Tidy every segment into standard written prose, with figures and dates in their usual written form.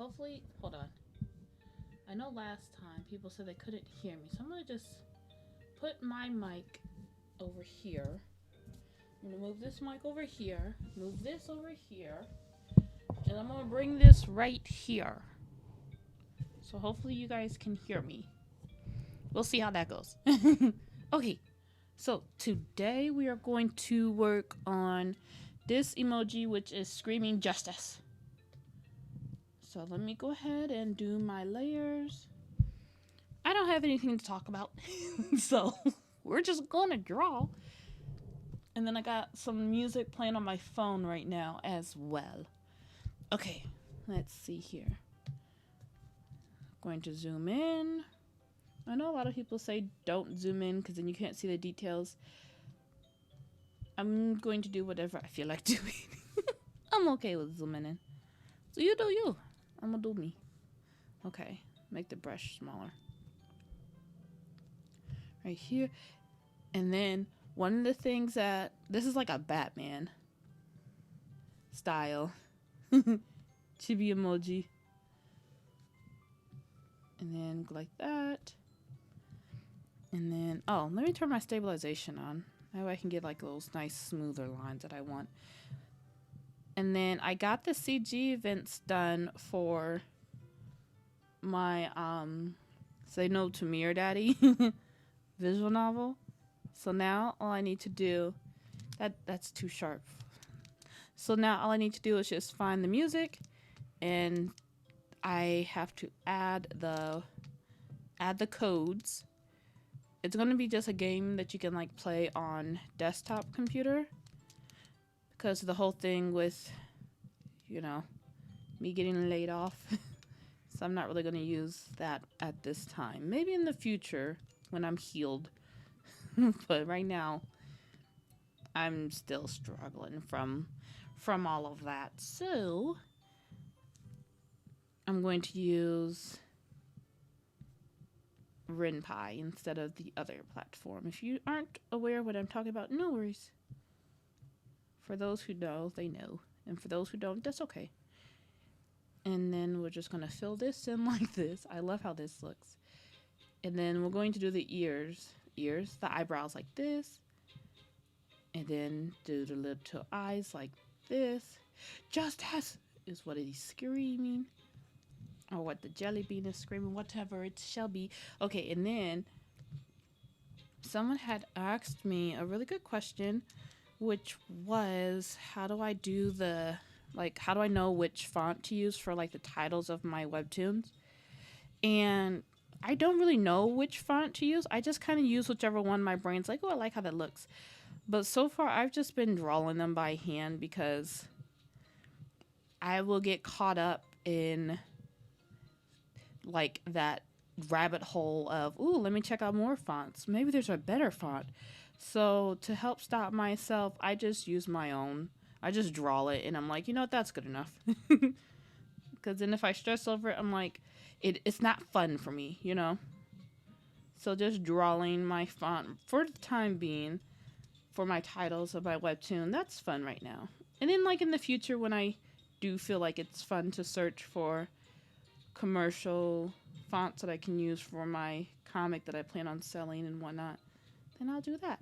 hopefully, hold on. I know last time people said they couldn't hear me, so I'm gonna just put my mic over here. I'm gonna move this mic over here, move this over here, and I'm gonna bring this right here. So hopefully you guys can hear me. We'll see how that goes. Okay, so today we are going to work on this emoji, which is screaming justice. So let me go ahead and do my layers. I don't have anything to talk about, so we're just gonna draw. And then I got some music playing on my phone right now as well. Okay, let's see here. Going to zoom in. I know a lot of people say don't zoom in because then you can't see the details. I'm going to do whatever I feel like doing. I'm okay with zooming in. So you do you. I'm gonna do me. Okay, make the brush smaller. Right here. And then one of the things that, this is like a Batman style chibi emoji. And then go like that. And then, oh, let me turn my stabilization on. That way I can get like those nice smoother lines that I want. And then I got the CG events done for my Say No to Mirror Daddy visual novel. So now all I need to do, that's too sharp. So now all I need to do is just find the music, and I have to add the codes. It's going to be just a game that you can like play on desktop computer, because the whole thing with, you know, me getting laid off. So I'm not really going to use that at this time. Maybe in the future when I'm healed. But right now I'm still struggling from all of that. So I'm going to use RenPy instead of the other platform. If you aren't aware of what I'm talking about, no worries. For those who know, they know. And for those who don't, that's okay. And then we're just going to fill this in like this. I love how this looks. And then we're going to do the ears, the eyebrows like this. And then do the little eyes like this. Justice is what he's screaming. Or what the jelly bean is screaming, whatever it shall be. Okay, and then someone had asked me a really good question, which was, how do I do the, like, how do I know which font to use for like the titles of my webtoons? And I don't really know which font to use. I just kind of use whichever one my brain's like, oh, I like how that looks. But so far I've just been drawing them by hand because I will get caught up in like that rabbit hole of, ooh, let me check out more fonts. Maybe there's a better font. So to help stop myself, I just use my own. I just draw it and I'm like, you know what, that's good enough. Because then if I stress over it, I'm like, it's not fun for me, you know? So just drawing my font for the time being for my titles of my webtoon, that's fun right now. And then like in the future when I do feel like it's fun to search for commercial fonts that I can use for my comic that I plan on selling and whatnot, then I'll do that.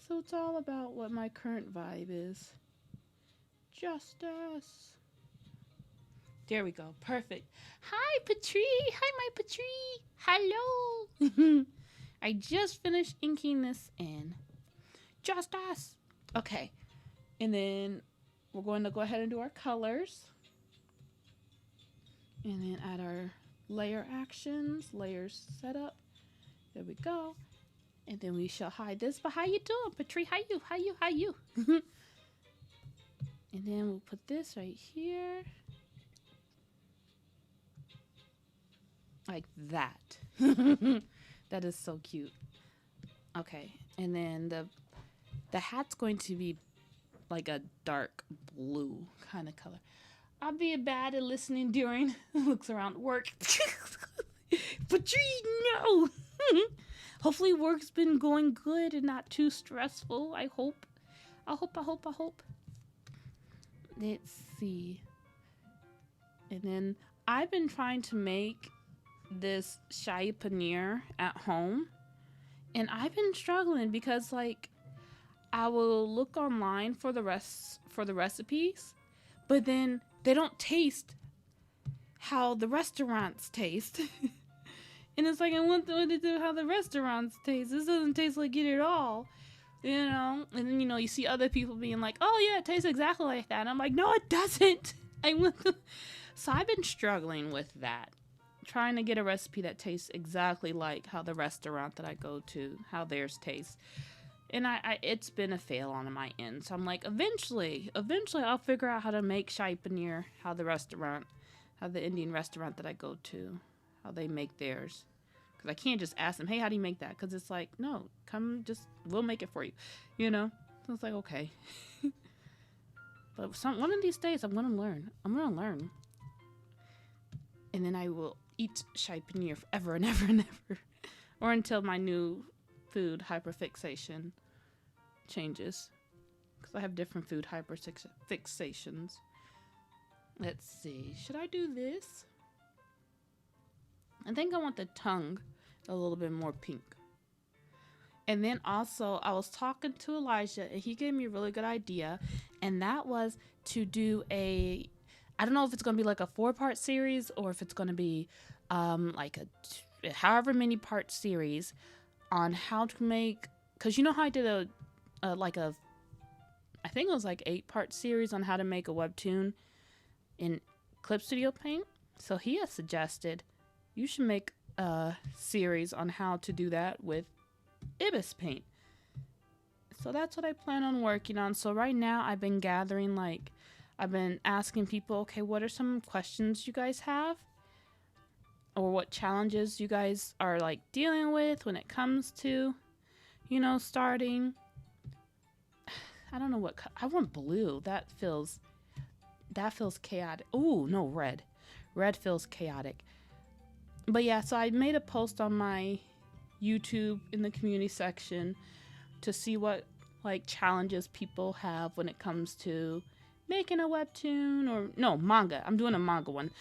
So it's all about what my current vibe is. Justice. There we go. Perfect. Hi, Patri. Hi, my Patri. Hello. I just finished inking this in. Justice. Okay. And then we're going to go ahead and do our colors. And then add our layer actions, layers setup. There we go. And then we shall hide this. But how you doing, Patri? How you? And then we'll put this right here. Like that. That is so cute. Okay. And then the hat's going to be like a dark blue kind of color. I'll be bad at listening during looks around work. Patri, no. Hopefully work's been going good and not too stressful. I hope. Let's see. And then I've been trying to make this shahi paneer at home, and I've been struggling because like I will look online for the recipes, but then they don't taste how the restaurants taste. And it's like I want them to do how the restaurants taste. This doesn't taste like it at all. You know? And then you see other people being like, oh yeah, it tastes exactly like that. And I'm like, no, it doesn't. So I've been struggling with that. Trying to get a recipe that tastes exactly like how the restaurant that I go to, how theirs tastes. And it's been a fail on my end. So I'm like, eventually I'll figure out how to make shahi paneer, how the Indian restaurant that I go to, how they make theirs. Because I can't just ask them, hey, how do you make that? Because it's like, no, we'll make it for you. So it's like, okay. But one of these days, I'm going to learn. And then I will eat shahi paneer forever and ever and ever. Or until my new food hyperfixation changes. Because I have different food hyperfixations. Let's see. Should I do this? I think I want the tongue a little bit more pink. And then also, I was talking to Elijah, and he gave me a really good idea. And that was to do I don't know if it's going to be like a 4-part series, or if it's going to be like a however many part series on how to make, because you know how I did I think it was like 8-part series on how to make a webtoon in Clip Studio Paint. So he has suggested you should make a series on how to do that with Ibis Paint. So that's what I plan on working on. So right now I've been gathering, I've been asking people, okay, what are some questions you guys have? Or what challenges you guys are dealing with when it comes to, starting. I don't know what, I want blue. That feels chaotic. Ooh, no, red. Red feels chaotic. But yeah, so I made a post on my YouTube in the community section to see what challenges people have when it comes to making a webtoon, or no, manga. I'm doing a manga one.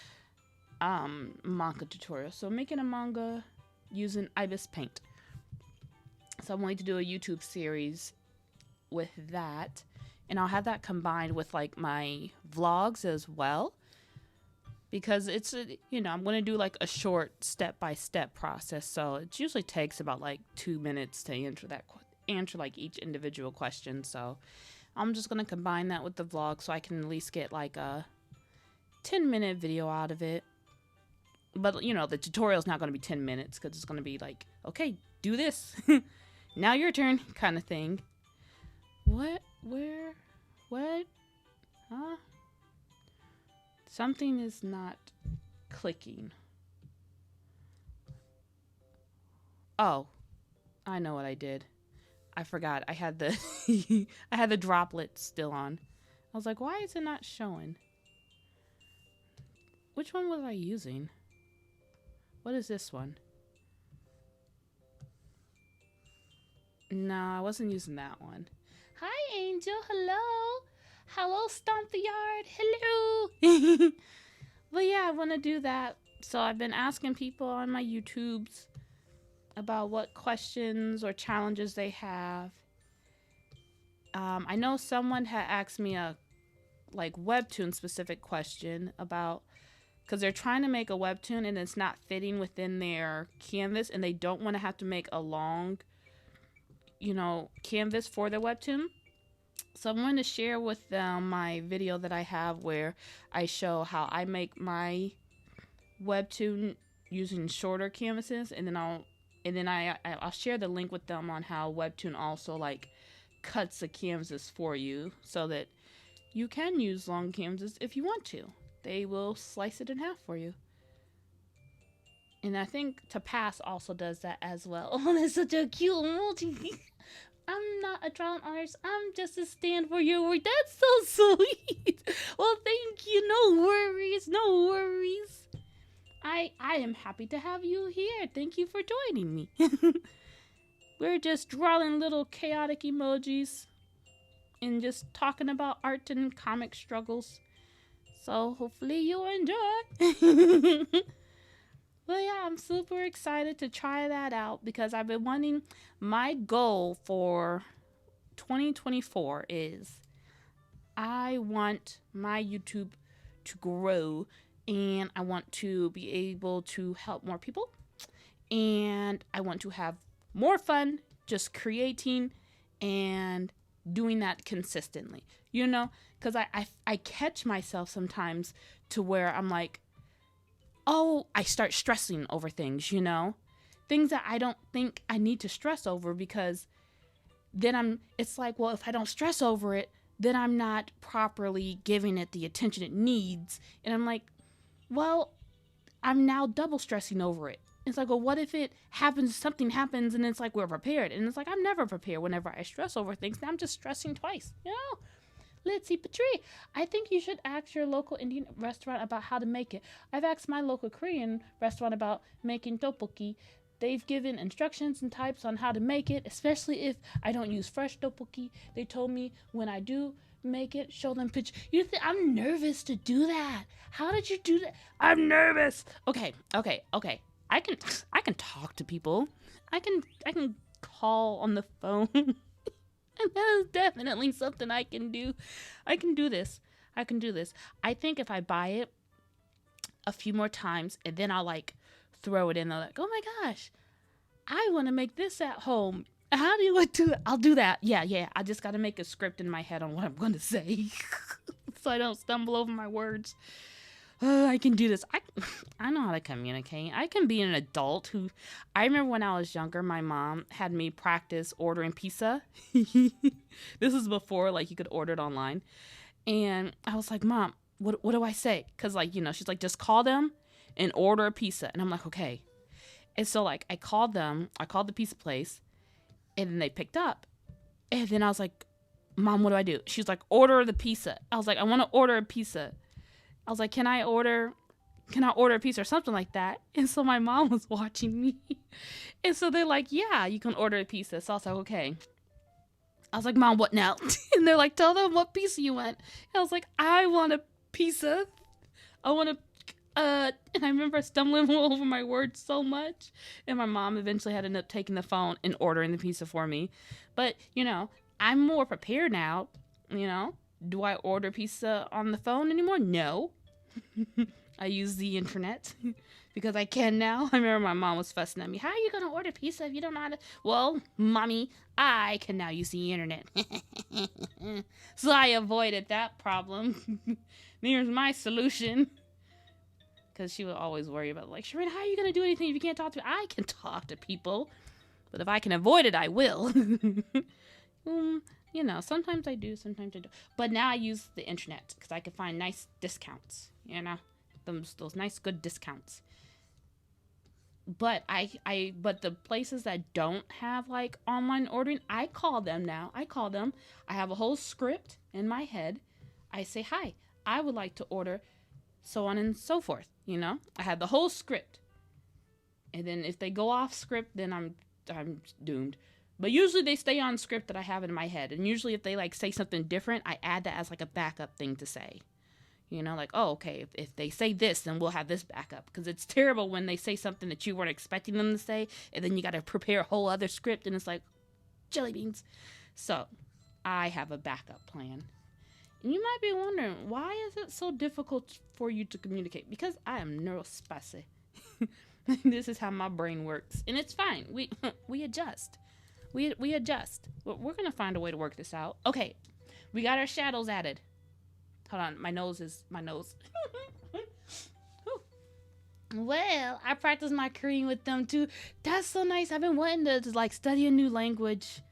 Manga tutorial. So making a manga using Ibis Paint. So I'm going to do a YouTube series with that, and I'll have that combined with my vlogs as well, because it's I'm going to do a short step-by-step process. So it usually takes about 2 minutes to answer each individual question. So I'm just going to combine that with the vlog so I can at least get a 10-minute video out of it. But, the tutorial is not going to be 10 minutes because it's going to be okay, do this. Now your turn kind of thing. What? Where? What? Huh? Something is not clicking. Oh, I know what I did. I forgot. I had the I had the droplet still on. I was like, why is it not showing? Which one was I using? What is this one? No, I wasn't using that one. Hi, Angel. Hello. Hello, Stomp the Yard. Hello. But yeah, I want to do that. So I've been asking people on my YouTubes about what questions or challenges they have. I know someone had asked me a webtoon specific question about, because they're trying to make a webtoon and it's not fitting within their canvas, and they don't want to have to make a long canvas for their webtoon. So I'm going to share with them my video that I have where I show how I make my webtoon using shorter canvases, and then I'll share the link with them on how Webtoon also cuts the canvases for you so that you can use long canvases if you want to. They will slice it in half for you. And I think To Pass also does that as well. Oh, that's such a cute emoji. I'm not a drawing artist. I'm just a stand for your work. That's so sweet. Well, thank you. No worries. No worries. I am happy to have you here. Thank you for joining me. We're just drawing little chaotic emojis and just talking about art and comic struggles. So hopefully you enjoy. But yeah, I'm super excited to try that out because I've been wanting, my goal for 2024 is I want my YouTube to grow and I want to be able to help more people and I want to have more fun just creating and doing that consistently, you know, because I catch myself sometimes to where I'm like, oh, I start stressing over things, you know, things that I don't think I need to stress over because then it's like, well, if I don't stress over it, then I'm not properly giving it the attention it needs. And I'm like, well, I'm now double stressing over it. It's like, well, what if it happens, something happens, and it's like we're prepared. And it's like, I'm never prepared whenever I stress over things. Now I'm just stressing twice, you know? Let's see, Patri, I think you should ask your local Indian restaurant about how to make it. I've asked my local Korean restaurant about making tteokbokki. They've given instructions and types on how to make it, especially if I don't use fresh tteokbokki. They told me when I do make it, show them pictures. I'm nervous to do that. How did you do that? I'm nervous. Okay. I can talk to people. I can call on the phone. And that is definitely something I can do. I can do this. I think if I buy it a few more times and then I'll like throw it in, they're like, oh my gosh, I want to make this at home. How do I do it? I'll do that. Yeah. I just got to make a script in my head on what I'm going to say so I don't stumble over my words. I can do this. I know how to communicate. I can be an adult who, I remember when I was younger, my mom had me practice ordering pizza. This was before like you could order it online. And I was like, Mom, what do I say? Because like, you know, she's like, just call them and order a pizza. And I'm like, okay. And so like I called the pizza place and then they picked up. And then I was like, Mom, what do I do? She was like, order the pizza. I was like, I want to order a pizza. I was like, can I order a pizza or something like that? And so my mom was watching me. And so they're like, yeah, you can order a pizza. So I was like, okay. I was like, Mom, what now? And they're like, tell them what pizza you want. And I was like, I want a pizza. I want and I remember stumbling over my words so much. And my mom eventually had to end up taking the phone and ordering the pizza for me. But, you know, I'm more prepared now, you know. Do I order pizza on the phone anymore? No. I use the internet because I can now. I remember my mom was fussing at me. How are you going to order pizza if you don't know how to? Well, Mommy, I can now use the internet. So I avoided that problem. Here's my solution. Because she would always worry about, like, Sharina, how are you going to do anything if you can't talk to me? I can talk to people. But if I can avoid it, I will. You know, sometimes I do, sometimes I don't. But now I use the internet because I can find nice discounts, you know, those nice, good discounts. But but the places that don't have like online ordering, I call them now. I have a whole script in my head. I say, hi, I would like to order so on and so forth, you know. I have the whole script. And then if they go off script, then I'm doomed. But usually they stay on script that I have in my head. And usually if they like say something different, I add that as like a backup thing to say. You know, like, oh, okay, if they say this, then we'll have this backup. Because it's terrible when they say something that you weren't expecting them to say. And then you got to prepare a whole other script. And it's like, jelly beans. So I have a backup plan. And you might be wondering, why is it so difficult for you to communicate? Because I am neurospicy. This is how my brain works. And it's fine. We adjust. We adjust. We're going to find a way to work this out. Okay. We got our shadows added. Hold on. My nose. Well, I practiced my Korean with them too. That's so nice. I've been wanting to like study a new language.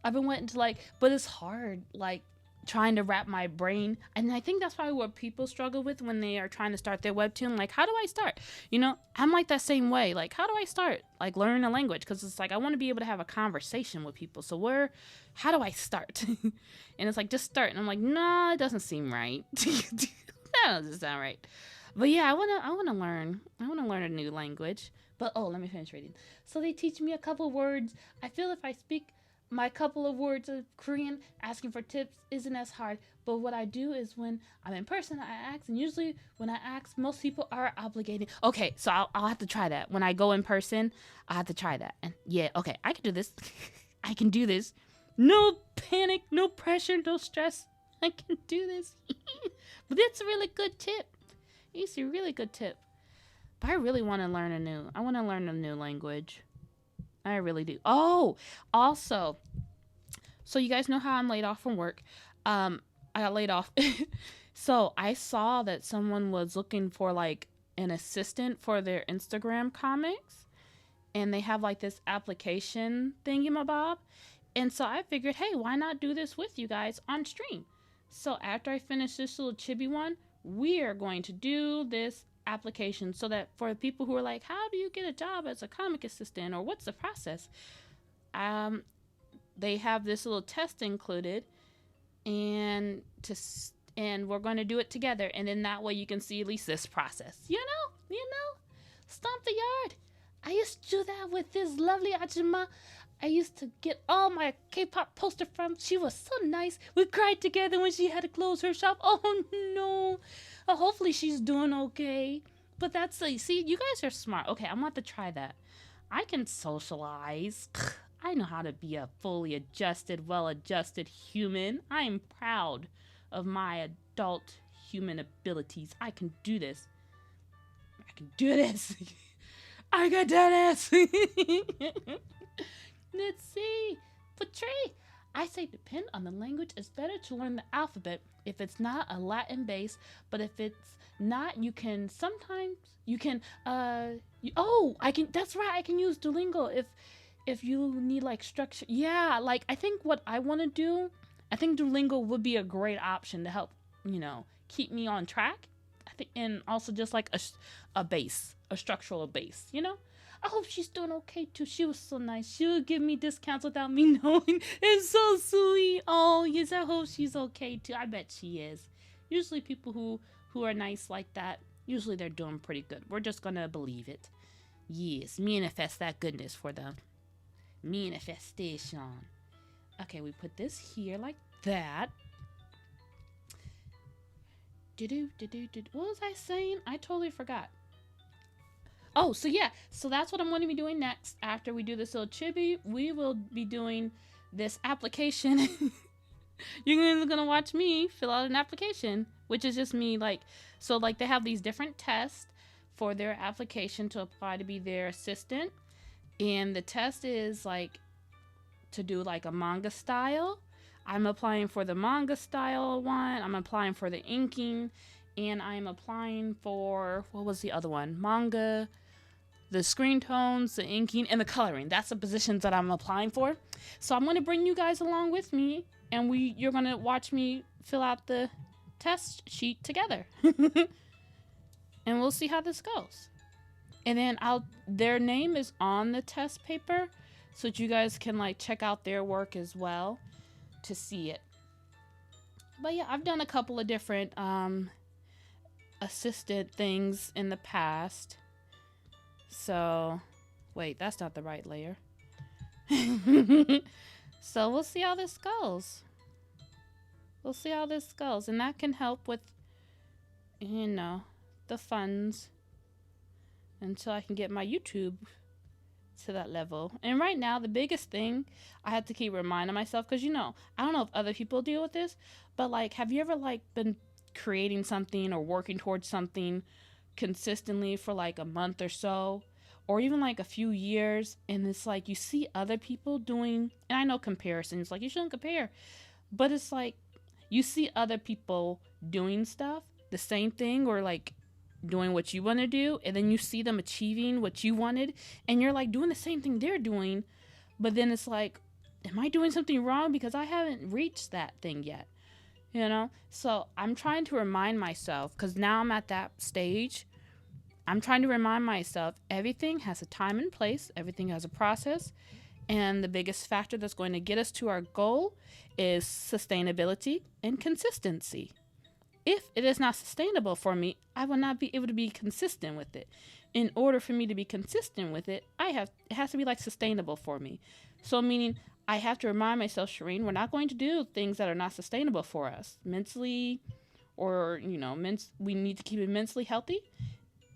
I've been wanting to like, but it's hard. Like trying to wrap my brain. And I think that's probably what people struggle with when they are trying to start their webtoon. Like, how do I start? You know, I'm like that same way. Like, how do I start? Like learning a language? Because it's like, I want to be able to have a conversation with people. So how do I start? And it's like, just start. And I'm like, no, it doesn't seem right. That doesn't sound right. But yeah, I want to learn. I want to learn a new language. But, let me finish reading. So they teach me a couple words. I feel if I speak my couple of words of Korean, asking for tips isn't as hard. But what I do is when I'm in person, I ask, and usually when I ask, most people are obligating. Okay, so I'll have to try that. When I go in person, I have to try that. And yeah, okay, I can do this. I can do this. No panic, no pressure, no stress. I can do this. But it's a really good tip. It's a really good tip. But I really want to learn I want to learn a new language. I really do. Oh, also, so you guys know how I'm laid off from work. I got laid off. So I saw that someone was looking for like an assistant for their Instagram comics. And they have like this application thingamabob. And so I figured, hey, why not do this with you guys on stream? So after I finish this little chibi one, we are going to do this application so that for people who are like, how do you get a job as a comic assistant, or what's the process? They have this little test included, and we're going to do it together, and then that way you can see at least this process. You know, stomp the yard. I used to do that with this lovely Ajima. I used to get all my K-pop poster from. She was so nice. We cried together when she had to close her shop. Oh no. Hopefully she's doing okay. But that's like, see, you guys are smart. Okay, I'm about to try that. I can socialize. I know how to be a fully adjusted, well-adjusted human. I am proud of my adult human abilities. I can do this. I can do this. I got that ass. Let's see. Portray. I say depend on the language. It's better to learn the alphabet if it's not a Latin base, but if it's not, you can sometimes I can, that's right, I can use Duolingo if you need like structure. Yeah, like I think what I want to do, I think Duolingo would be a great option to help, keep me on track. I think, and also just like a base, a structural base, I hope she's doing okay too. She was so nice. She would give me discounts without me knowing. It's so sweet. Oh, yes, I hope she's okay too. I bet she is. Usually people who are nice like that, usually they're doing pretty good. We're just gonna believe it. Yes, manifest that goodness for them. Manifestation. Okay, we put this here like that. What was I saying? I totally forgot. Oh, so yeah, so that's what I'm going to be doing next. After we do this little chibi, we will be doing this application. You're going to watch me fill out an application, which is just me, so they have these different tests for their application to apply to be their assistant. And the test is to do a manga style. I'm applying for the manga style one. I'm applying for the inking. And I'm applying for, what was the other one? Manga, the screen tones, the inking, and the coloring. That's the positions that I'm applying for. So I'm going to bring you guys along with me, and you're going to watch me fill out the test sheet together. And we'll see how this goes. And then their name is on the test paper, so that you guys can check out their work as well to see it. But yeah, I've done a couple of different assistant things in the past. So, wait, that's not the right layer. So we'll see how this goes. We'll see how this goes. And that can help with, the funds until I can get my YouTube to that level. And right now, the biggest thing I have to keep reminding myself, because, I don't know if other people deal with this, but, have you ever, been creating something or working towards something consistently for a month or so, or even a few years, and it's you see other people doing, and I know comparisons, you shouldn't compare, but it's you see other people doing stuff, the same thing, or doing what you want to do, and then you see them achieving what you wanted, and you're doing the same thing they're doing, but then it's am I doing something wrong because I haven't reached that thing yet? So I'm trying to remind myself, because now I'm at that stage. I'm trying to remind myself everything has a time and place. Everything has a process. And the biggest factor that's going to get us to our goal is sustainability and consistency. If it is not sustainable for me, I will not be able to be consistent with it. in order for me to be consistent with it, it has to be like sustainable for me. So meaning I have to remind myself, Shireen, we're not going to do things that are not sustainable for us mentally, or, you know, we need to keep it mentally healthy.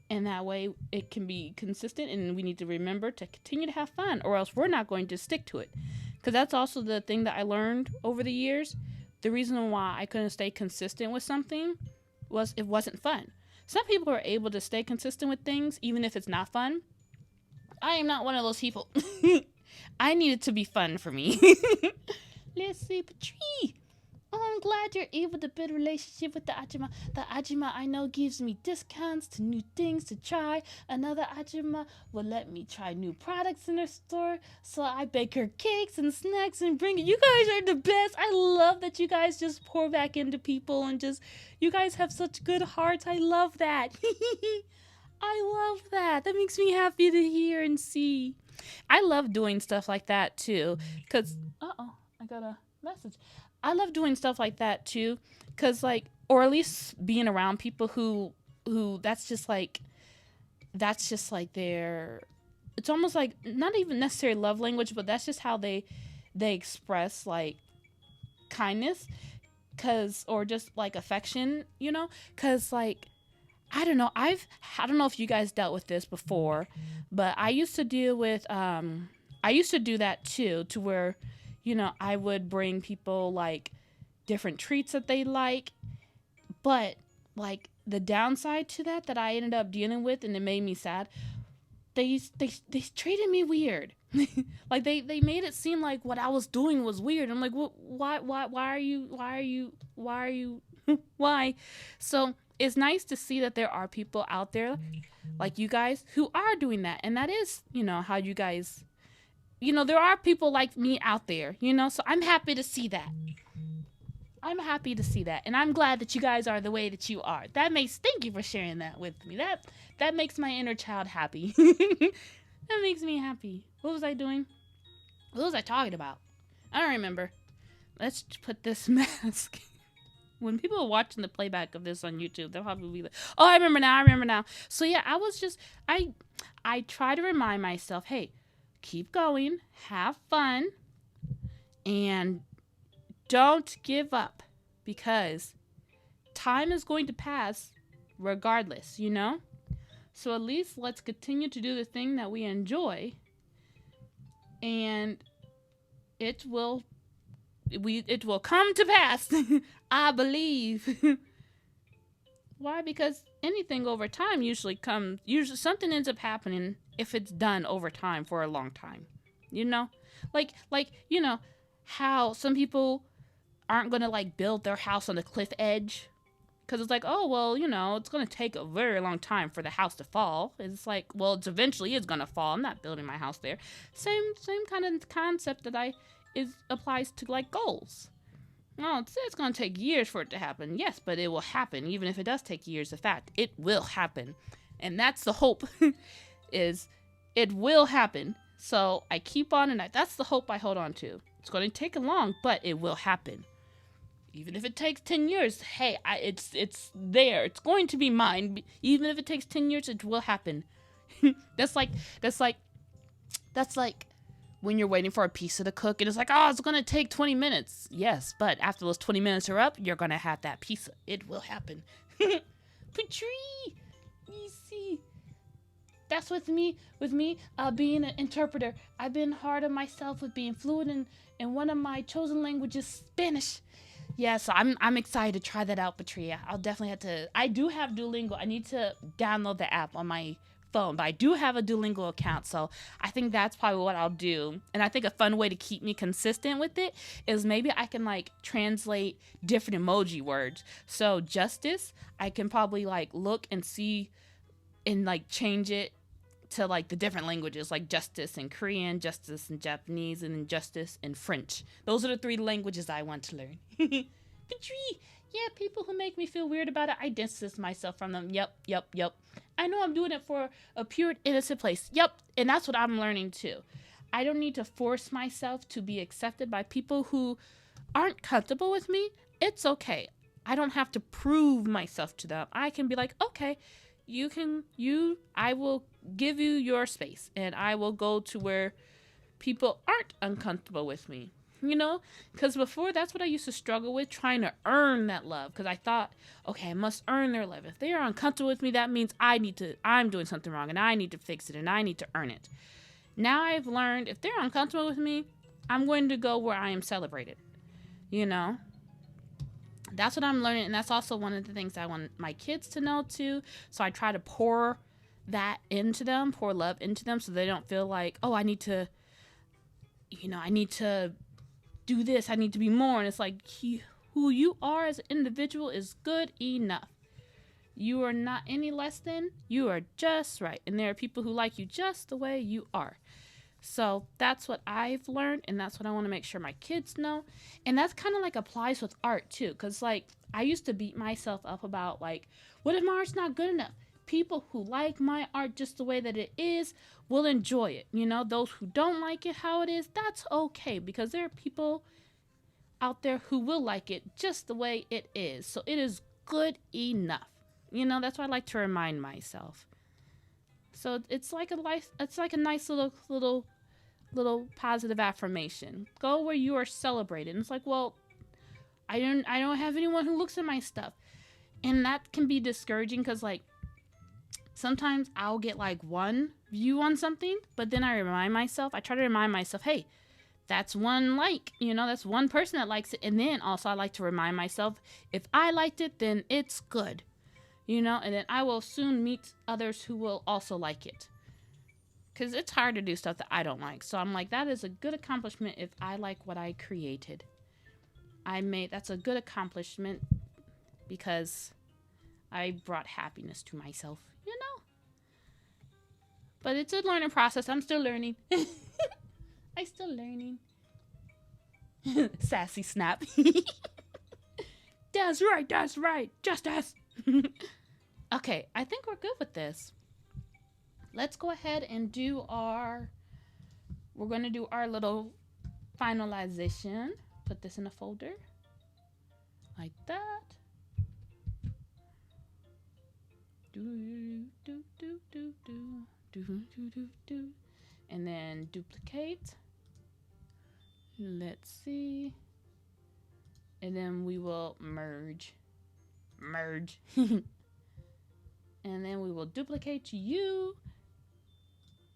And that way it can be consistent, and we need to remember to continue to have fun, or else we're not going to stick to it. Because that's also the thing that I learned over the years. The reason why I couldn't stay consistent with something was it wasn't fun. Some people are able to stay consistent with things even if it's not fun. I am not one of those people. I need it to be fun for me. Let's see, Patrice. Oh, I'm glad you're able to build a relationship with the Ajima. The Ajima I know gives me discounts to new things to try. Another Ajima will let me try new products in her store. So I bake her cakes and snacks and bring it. You guys are the best. I love that you guys just pour back into people and just, you guys have such good hearts. I love that. I love that. That makes me happy to hear and see. I love doing stuff like that too. Because, I got a message. I love doing stuff like that too, cause like, or at least being around people who that's just like their, it's almost like not even necessarily love language, but that's just how they express like kindness, or just like affection, you know, cause like, I don't know if you guys dealt with this before, but I used to deal with, I used to do that too, to where, you know, I would bring people like different treats that they like, but like the downside to that I ended up dealing with, and it made me sad. They treated me weird. Like they made it seem like what I was doing was weird. I'm like, why are you why? So it's nice to see that there are people out there like you guys who are doing that, and that is, you know, how you guys. You know, there are people like me out there, you know, so I'm happy to see that. I'm happy to see that. And I'm glad that you guys are the way that you are. Thank you for sharing that with me. That makes my inner child happy. That makes me happy. What was I doing? What was I talking about? I don't remember. Let's put this mask. When people are watching the playback of this on YouTube, they'll probably be like, oh, I remember now. So yeah, I try to remind myself, hey, keep going, have fun, and don't give up, because time is going to pass regardless, you know? So at least let's continue to do the thing that we enjoy, and it will come to pass. I believe. Why? Because anything over time usually something ends up happening if it's done over time for a long time, you know, like, you know, how some people aren't going to like build their house on the cliff edge. Cause it's like, oh, well, you know, it's going to take a very long time for the house to fall. It's like, well, it's eventually going to fall. I'm not building my house there. Same kind of concept that applies to like goals. No, it's going to take years for it to happen. Yes, but it will happen. Even if it does take years, the fact, it will happen. And that's the hope, is it will happen. So I keep on, and that's the hope I hold on to. It's going to take long, but it will happen. Even if it takes 10 years, hey, it's there. It's going to be mine. Even if it takes 10 years, it will happen. That's like when you're waiting for a pizza to cook, and it's like, oh, it's going to take 20 minutes. Yes, but after those 20 minutes are up, you're going to have that pizza. It will happen. Patrice, you see. That's with me being an interpreter. I've been hard on myself with being fluent in one of my chosen languages, Spanish. Yeah, so I'm excited to try that out, Patria. I'll definitely have to. I do have Duolingo. I need to download the app on my phone, but I do have a Duolingo account, so I think that's probably what I'll do. And I think a fun way to keep me consistent with it is maybe I can like translate different emoji words. So justice, I can probably like look and see and like change it to like the different languages, like justice in Korean, justice in Japanese, and then justice in French. Those are the 3 languages I want to learn. Patrice, yeah, people who make me feel weird about it, I distance myself from them. Yep. I know I'm doing it for a pure, innocent place. Yep, and that's what I'm learning too. I don't need to force myself to be accepted by people who aren't comfortable with me. It's okay. I don't have to prove myself to them. I can be like, okay, I will give you your space, and I will go to where people aren't uncomfortable with me. You know, because before, that's what I used to struggle with, trying to earn that love. Because I thought, okay, I must earn their love. If they are uncomfortable with me, that means I'm doing something wrong, and I need to fix it, and I need to earn it. Now I've learned, if they're uncomfortable with me, I'm going to go where I am celebrated. You know, that's what I'm learning, and that's also one of the things I want my kids to know too. So I try to pour that into them, pour love into them, so they don't feel like, oh, I need to do this, I need to be more. And it's like, who you are as an individual is good enough. You are not any less than, you are just right. And there are people who like you just the way you are. So that's what I've learned, and that's what I want to make sure my kids know. And that's kind of like applies with art too, because like I used to beat myself up about like, what if my art's not good enough? People who like my art just the way that it is will enjoy it. You know, those who don't like it how it is, that's okay, because there are people out there who will like it just the way it is. So it is good enough. You know, that's what I like to remind myself. So it's like a nice little positive affirmation. Go where you are celebrated. And it's like, well, I don't have anyone who looks at my stuff. And that can be discouraging, because like sometimes I'll get like one view on something, but then I try to remind myself, hey, that's one like, you know, that's one person that likes it. And then also I like to remind myself, if I liked it, then it's good, you know, and then I will soon meet others who will also like it. Because it's hard to do stuff that I don't like. So I'm like, that is a good accomplishment if I like what I created. That's a good accomplishment because I brought happiness to myself, you know. But it's a learning process. I'm still learning. I'm still learning. Sassy snap. That's right. Justice. Okay, I think we're good with this. Let's go ahead and we're going to do our little finalization. Put this in a folder. Like that. And then duplicate. Let's see. And then we will merge. And then we will duplicate you.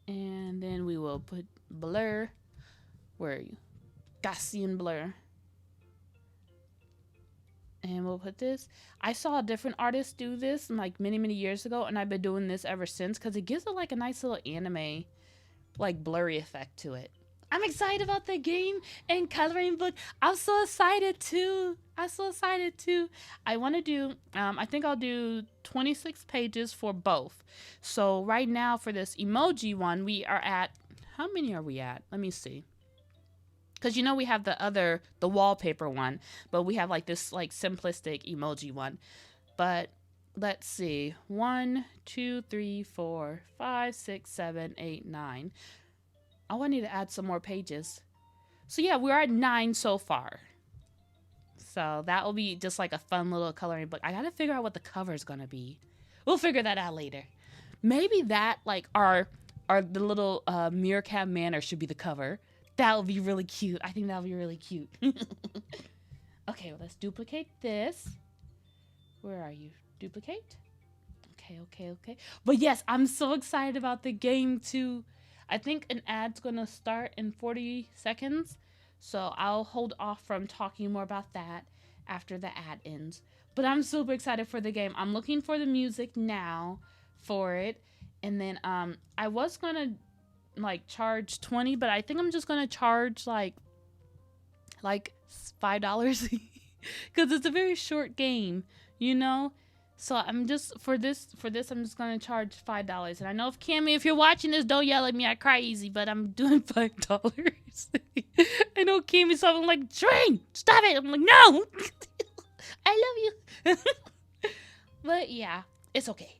And then we will put blur. Where are you? Gaussian blur. And we'll put this. I saw a different artist do this like many years ago, and I've been doing this ever since because it gives it like a nice little anime, like blurry effect to it. I'm excited about the game and coloring book. I'm so excited too. I want to do, I think I'll do 26 pages for both. So right now for this emoji one, we are at, how many are we at? Let me see. Because you know we have the wallpaper one, but we have like this like simplistic emoji one. But let's see. 1, 2, 3, 4, 5, 6, 7, 8, 9. Oh, I need to add some more pages. So yeah, we're at 9 so far. So that will be just like a fun little coloring book. I gotta figure out what the cover is gonna be. We'll figure that out later. Maybe that like our the little meerkat manor should be the cover. That would be really cute. I think that would be really cute. Okay, well, let's duplicate this. Where are you? Duplicate. Okay. But yes, I'm so excited about the game too. I think an ad's gonna start in 40 seconds. So I'll hold off from talking more about that after the ad ends. But I'm super excited for the game. I'm looking for the music now for it. And then I was gonna like charge 20, but I think I'm just gonna charge like $5 because it's a very short game, you know. So I'm just for this I'm just gonna charge $5. And I know if Cammy, if you're watching this, don't yell at me, I cry easy, but I'm doing $5. I know Cammy's something like, Train, stop it. I'm like, no. I love you. But yeah, it's okay.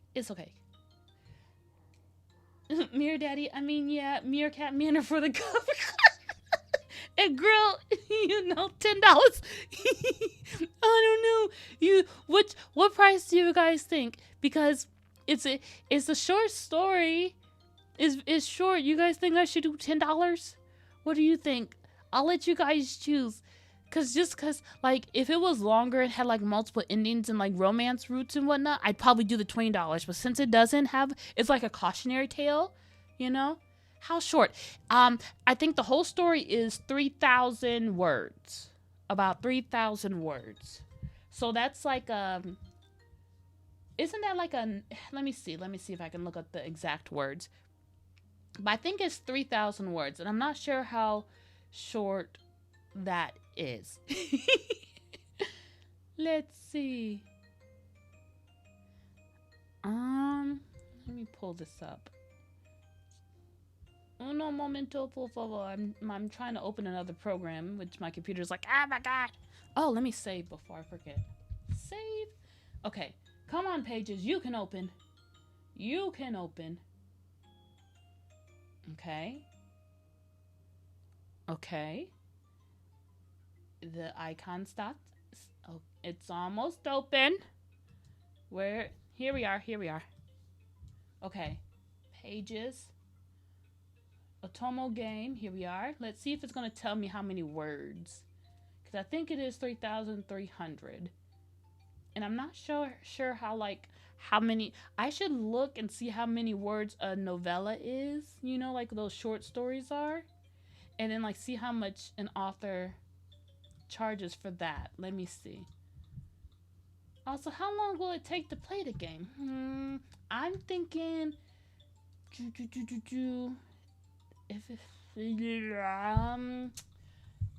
Mirror Daddy, I mean, yeah, Meerkat Manor for the cover. And girl, you know, $10. I don't know. What price do you guys think? Because it's a short story. It's short. You guys think I should do $10? What do you think? I'll let you guys choose. Cause like if it was longer and had like multiple endings and like romance roots and whatnot, I'd probably do the $20. But since it doesn't have, it's like a cautionary tale, you know? How short? I think the whole story is 3,000 words. About 3,000 words. So that's like isn't that like a, let me see if I can look up the exact words. But I think it's 3,000 words, and I'm not sure how short that is. Let's see. Let me pull this up. Uno momento, por favor. I'm trying to open another program, which my computer's like, oh my god. Oh, let me save before I forget. Save. Okay, come on, pages. You can open. You can open. Okay. Okay. The icon stopped. Oh, it's almost open. Where? Here we are. Here we are. Okay. Pages. Otomo game. Here we are. Let's see if it's going to tell me how many words. Because I think it is 3,300. And I'm not sure how many. I should look and see how many words a novella is. You know, like those short stories are. And then like see how much an author charges for that. Let me see. Also, how long will it take to play the game? I'm thinking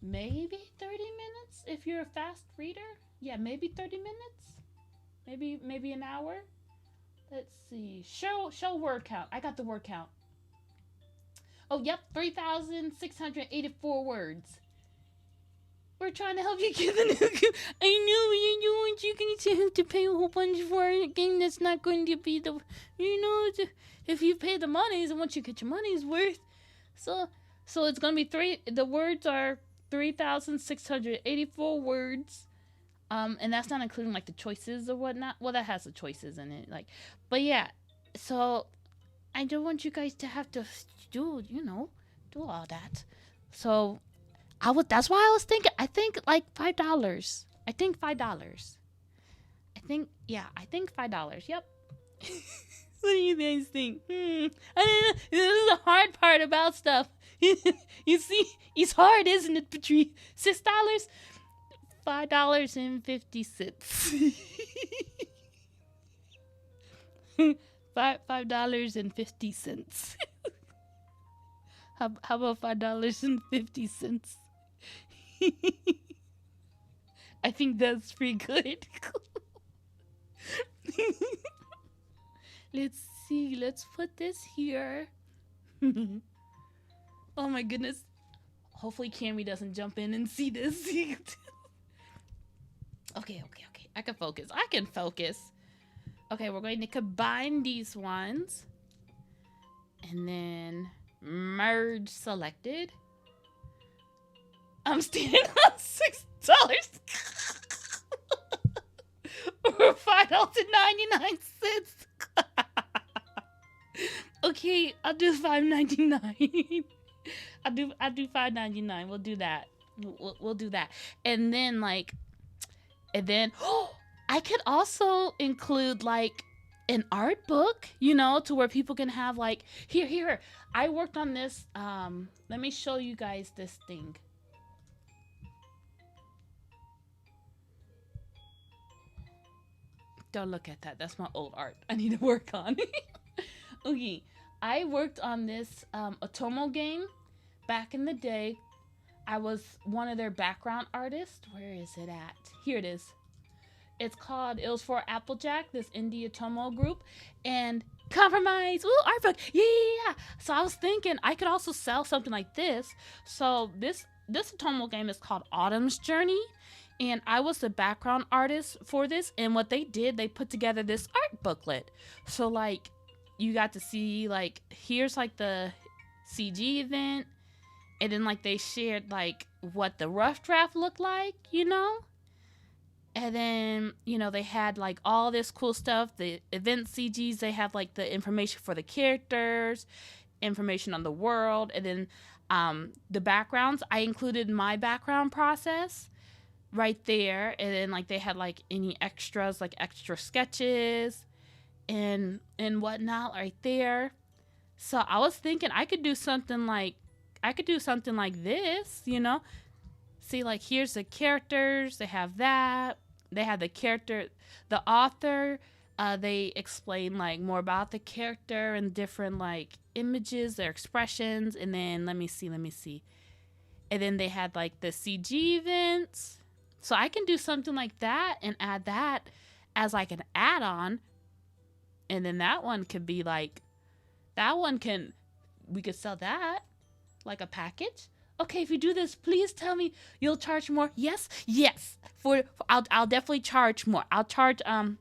maybe 30 minutes if you're a fast reader. Yeah, maybe 30 minutes. Maybe an hour. Let's see. Show word count. I got the word count. Oh, yep, 3,684 words. We're trying to help you get the new. I know you want you going to have to pay a whole bunch for a game that's not going to be the. If you pay the monies, and once you get your money's worth, so it's gonna be The words are 3,684 words, and that's not including like the choices or whatnot. Well, that has the choices in it, like, but yeah. So I don't want you guys to have to do all that. So. That's why I was thinking, I think like $5. I think $5. I think $5. Yep. What do you guys think? I don't know. This is the hard part about stuff. You see, it's hard, isn't it, Patrice? $6? $5.50. $5.50. How about $5.50? I think that's pretty good. Let's see. Let's put this here. Oh my goodness. Hopefully Cammy doesn't jump in and see this. Okay. I can focus. Okay, we're going to combine these ones. And then merge selected. I'm standing on $6 or $5.99. Okay, I'll do $5.99. I'll do $5.99. We'll do that. We'll do that. And then I could also include like an art book, to where people can have like here. I worked on this. Let me show you guys this thing. Don't look at that. That's my old art. I need to work on. Okay, I worked on this Otomo game back in the day. I was one of their background artists. Where is it at? Here it is. It was for Applejack, this indie Otomo group, and Compromise. Ooh, art book. Yeah. So I was thinking I could also sell something like this. So this Otomo game is called Autumn's Journey. And I was the background artist for this. And what they did, they put together this art booklet. So, like, you got to see, like, here's, like, the CG event. And then, like, they shared, like, what the rough draft looked like, And then, you know, they had like all this cool stuff. The event CGs, they have like the information for the characters, information on the world. And then the backgrounds, I included my background process right there. And then like they had like any extras, like extra sketches and whatnot right there. So I was thinking I could do something like this, you know. See, like here's the characters. They have that. They have the character, the author. They explain like more about the character and different like images, their expressions, and then let me see. And then they had like the CG events. So I can do something like that and add that as like an add-on. And then that one could be like, we could sell that like a package. Okay, if you do this, please tell me you'll charge more. Yes. I'll definitely charge more. I'll charge how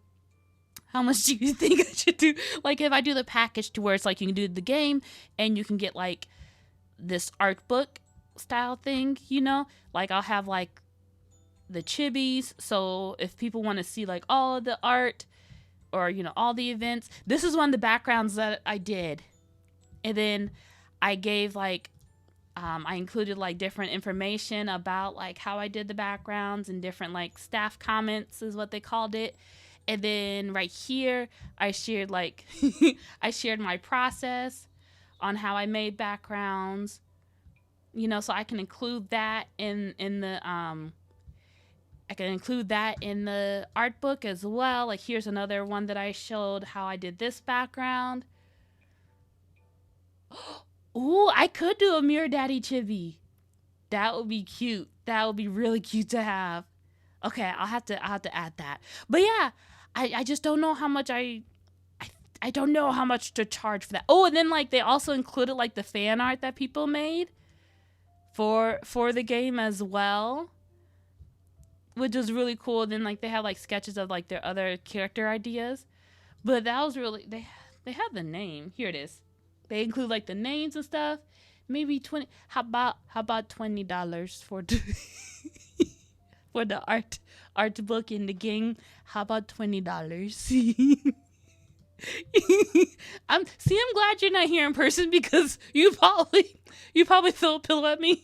much do you think I should do? Like if I do the package to where it's like you can do the game and you can get like this art book style thing, you know? Like I'll have like the chibis. So if people want to see like all of the art or, you know, all the events, this is one of the backgrounds that I did. And then I gave like, I included like different information about like how I did the backgrounds and different like staff comments is what they called it. And then right here, I shared like, I shared my process on how I made backgrounds, you know, so I can include that in the, I can include that in the art book as well. Like here's another one that I showed how I did this background. Ooh, I could do a Mirror Daddy chibi. That would be cute. That would be really cute to have. Okay, I'll have to add that. But yeah, I just don't know how much I don't know how much to charge for that. Oh, and then like they also included like the fan art that people made for the game as well, which was really cool. Then like they had like sketches of like their other character ideas. But that was really they have the name. Here it is. They include like the names and stuff. Maybe 20. How about $20 for for the art book in the game? How about $20? I'm glad you're not here in person because you probably throw a pillow at me.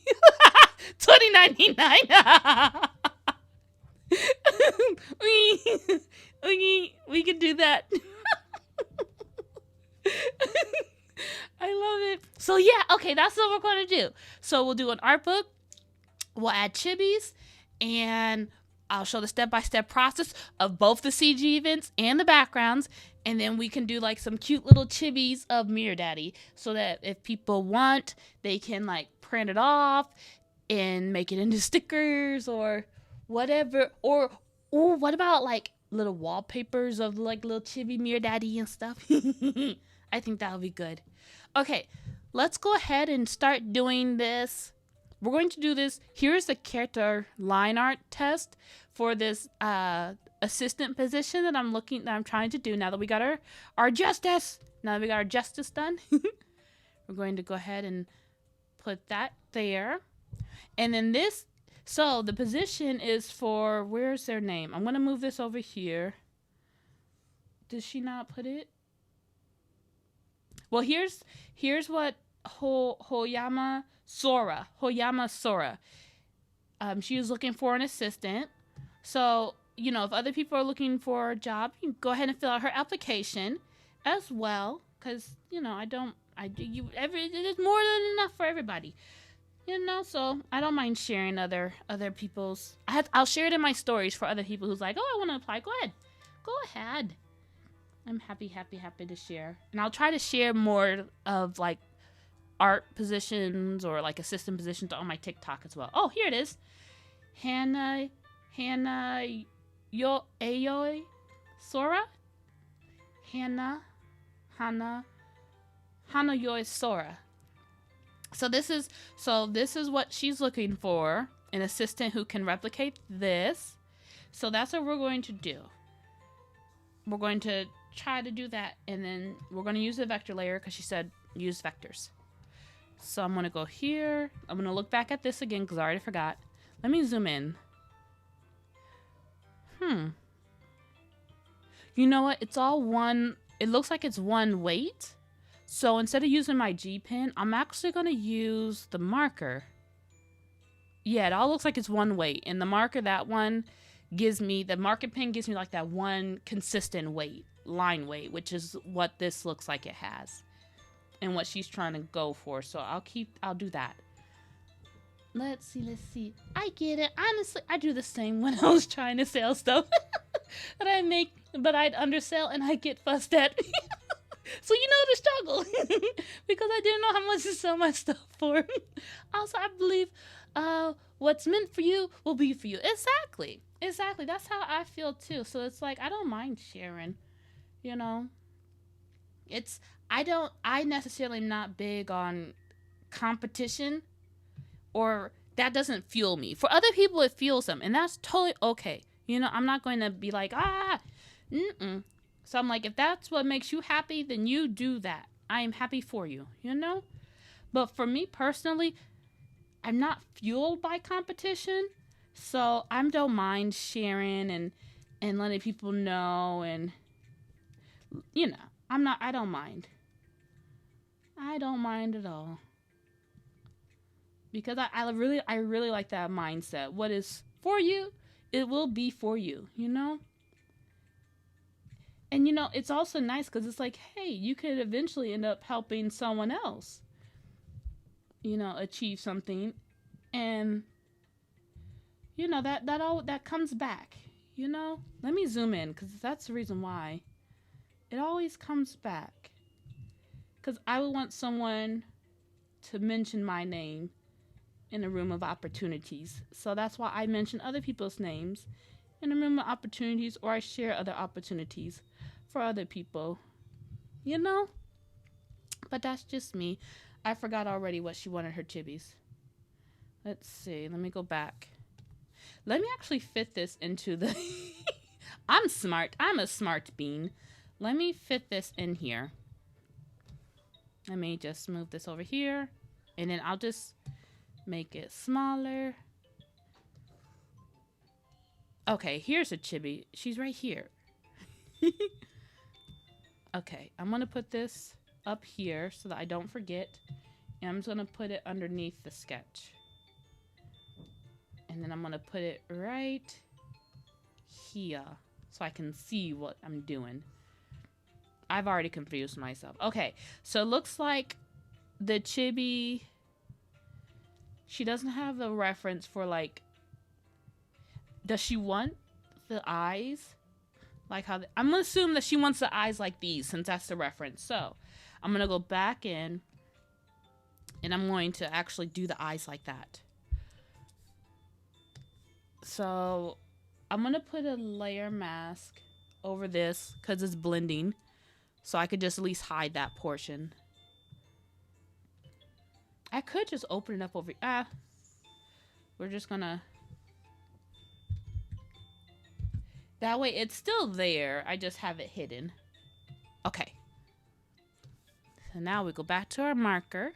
$20.99. we can do that. I love it. So yeah, okay, that's what we're going to do. So we'll do an art book, we'll add chibis, and I'll show the step-by-step process of both the CG events and the backgrounds, and then we can do like some cute little chibis of Mirror Daddy so that if people want, they can like print it off and make it into stickers or whatever. Or what about like little wallpapers of like little chibi Mirror Daddy and stuff? I think that would be good. Okay, let's go ahead and start doing this. We're going to do this. Here's the character line art test for this assistant position that I'm trying to do now that we got our justice. Now that we got our justice done, we're going to go ahead and put that there. And then this, so the position is for, where's their name? I'm going to move this over here. Did she not put it? Well, here's what Hoyama Sora. She was looking for an assistant. So, you know, if other people are looking for a job, you can go ahead and fill out her application as well. Because, you know, it is more than enough for everybody. You know, so I don't mind sharing other people's. I'll share it in my stories for other people who's like, oh, I want to apply. Go ahead. I'm happy to share. And I'll try to share more of like art positions or like assistant positions on my TikTok as well. Oh, here it is. Hana Aoi Sora? Hana Yoi Sora. So this is what she's looking for, an assistant who can replicate this. So that's what we're going to do. We're going to try to do that, and then we're going to use the vector layer because she said use vectors. So I'm going to go here. I'm going to look back at this again because I already forgot. Let me zoom in. You know what? It's all one. It looks like it's one weight. So instead of using my G pen, I'm actually going to use the marker. Yeah, it all looks like it's one weight. And the marker, that one gives me, the marker pen gives me like that one consistent weight, line weight, which is what this looks like it has. And what she's trying to go for. So I'll do that. Let's see. I get it. Honestly, I do the same when I was trying to sell stuff that I make, but I'd undersell and I get fussed at. So you know the struggle. Because I didn't know how much to sell my stuff for. Also, I believe what's meant for you will be for you. Exactly. That's how I feel too. So it's like, I don't mind sharing, you know. I necessarily am not big on competition, or that doesn't fuel me. For other people, it fuels them, and that's totally okay. You know, I'm not going to be like, So I'm like, if that's what makes you happy, then you do that. I am happy for you, you know? But for me personally, I'm not fueled by competition, so I don't mind sharing and letting people know, and, you know, I don't mind. I don't mind at all. Because I really like that mindset. What is for you, it will be for you, you know? And, you know, it's also nice because it's like, hey, you could eventually end up helping someone else, you know, achieve something. And, you know, that comes back, you know? Let me zoom in because that's the reason why. It always comes back. Because I would want someone to mention my name in a room of opportunities. So that's why I mention other people's names in a room of opportunities, or I share other opportunities for other people, you know? But that's just me. I forgot already what she wanted her chibis. Let's see. Let me go back. Let me actually fit this into the... I'm smart. I'm a smart bean. Let me fit this in here. Let me just move this over here. And then I'll just make it smaller. Okay, here's a chibi. She's right here. Okay, I'm going to put this up here so that I don't forget. And I'm just going to put it underneath the sketch. And then I'm going to put it right here so I can see what I'm doing. I've already confused myself. Okay, so it looks like the chibi, she doesn't have a reference for, like, does she want the eyes? Like how, I'm going to assume that she wants the eyes like these, since that's the reference. So I'm going to go back in and I'm going to actually do the eyes like that. So I'm going to put a layer mask over this because it's blending. So I could just at least hide that portion. I could just open it up over... we're just gonna... That way it's still there. I just have it hidden. Okay. So now we go back to our marker.